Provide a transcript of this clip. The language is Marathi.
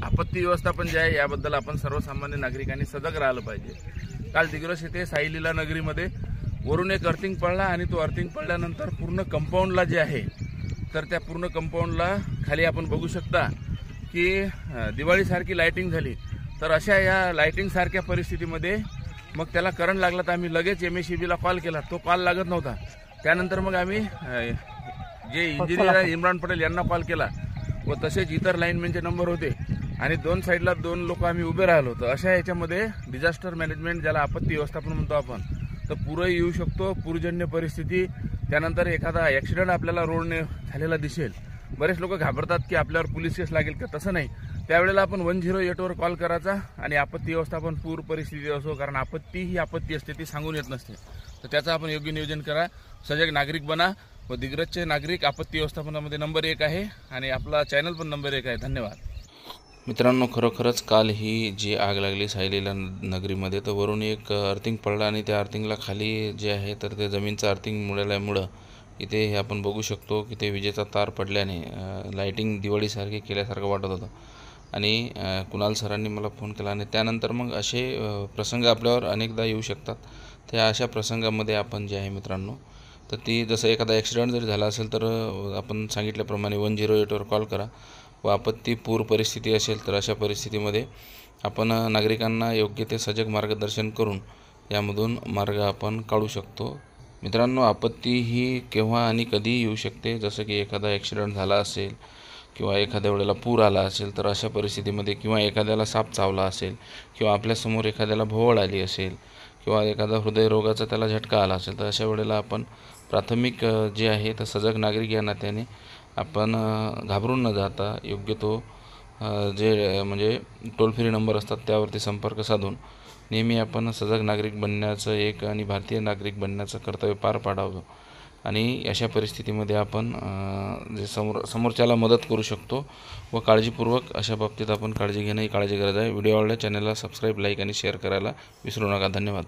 आपत्ती व्यवस्थापन जे आहे याबद्दल आपण सर्वसामान्य नागरिकांनी सजग राहिलं पाहिजे। काल दिग्रस येथे साई लीला नगरीमध्ये वरून एक अर्थिंग पडला आणि तो अर्थिंग पडल्यानंतर पूर्ण कंपाऊंडला जे आहे तर त्या पूर्ण कंपाऊंडला खाली आपण बघू शकता की दिवाळीसारखी लाइटिंग झाली। तर अशा या लाइटिंग सारख्या परिस्थितीमध्ये मग त्याला करंट लागला तर आम्ही लगेच MACBला कॉल केला, तो कॉल लागत नव्हता। त्यानंतर मग आम्ही जे इंजिनियर आहे इम्रान पटेल यांना कॉल केला व तसेच इतर लाईनमॅनचे नंबर होते आणि दोन साईडला दोन लोक आम्ही उभे राहिलो होतो। अशा याच्यामध्ये डिझास्टर मॅनेजमेंट ज्याला आपत्ती व्यवस्थापन म्हणतो आपण तर पूर येऊ शकतो, पूरजन्य परिस्थिती, त्यानंतर एखादा ॲक्सिडेंट आपल्याला रोडने झालेला दिसेल। बरेच लोक घाबरतात की आपल्यावर पोलीस केस लागेल का, तसं नाही। त्यावेळेला आपण 108 वर कॉल करायचा आणि आपत्ती व्यवस्थापन पूर परिस्थिती असो, कारण आपत्ती ही आपत्ती असते, ती सांगून येत नसते, तर त्याचं आपण योग्य नियोजन करा, सजग नागरिक बना व दिग्रसचे नागरिक आपत्ती व्यवस्थापनामध्ये नंबर 1 आहे आणि आपला चॅनल पण नंबर 1 आहे। धन्यवाद मित्रांनो। खरोखरच काल ही जी आग लागली साई लीला नगरीमध्ये तर वरून एक अर्थिंग पडला आणि त्या अर्थिंगला खाली जे आहे तर ते जमीनचं अर्थिंग मुळाल्यामुळं इथे हे आपण बघू शकतो की ते विजेचा तार पडल्याने लाइटिंग दिवाळीसारखी केल्यासारखं वाटत होतं आणि कुणाल सरांनी मला फोन केला आणि त्यानंतर मग असे प्रसंग आपल्यावर अनेकदा येऊ शकतात। त्या अशा प्रसंगामध्ये आपण जे आहे मित्रांनो तर ती जसं एखादा ॲक्सिडेंट जरी झाला असेल तर आपण सांगितल्याप्रमाणे 108 वर कॉल करा व आपत्ती पूर परिस्थिती असेल तर अशा परिस्थितीमध्ये आपण नागरिकांना योग्य ते सजग मार्गदर्शन करून यामधून मार्ग आपण काढू शकतो। मित्रांनो, आपत्ती ही केव्हा आणि कधी येऊ शकते, जसं की एखादा ॲक्सिडेंट झाला असेल किंवा एखाद्या वेळेला पूर आला असेल तर अशा परिस्थितीमध्ये किंवा एखाद्याला साप चावला असेल किंवा आपल्यासमोर एखाद्याला भोवळ आली असेल किंवा एखादा हृदयरोगाचा त्याला झटका आला असेल तर अशा वेळेला आपण प्राथमिक जे आहे तर सजग नागरिक या नात्याने आपण घाबरून न जाता योग्य तो जे म्हणजे टोल फ्री नंबर असतात त्यावरती संपर्क साधून नेहमी आपण सजग नागरिक बनण्याचं एक आणि भारतीय नागरिक बनण्याचं कर्तव्य पार पाडावं आणि अशा परिस्थितीमध्ये आपण जे समोरच्याला मदत करू शकतो व काळजीपूर्वक अशा बाबतीत आपण काळजी घेणं ही काळजी गरज आहे। व्हिडिओ आवडल्यास चॅनलला सबस्क्राईब, लाईक आणि शेअर करायला विसरू नका। धन्यवाद।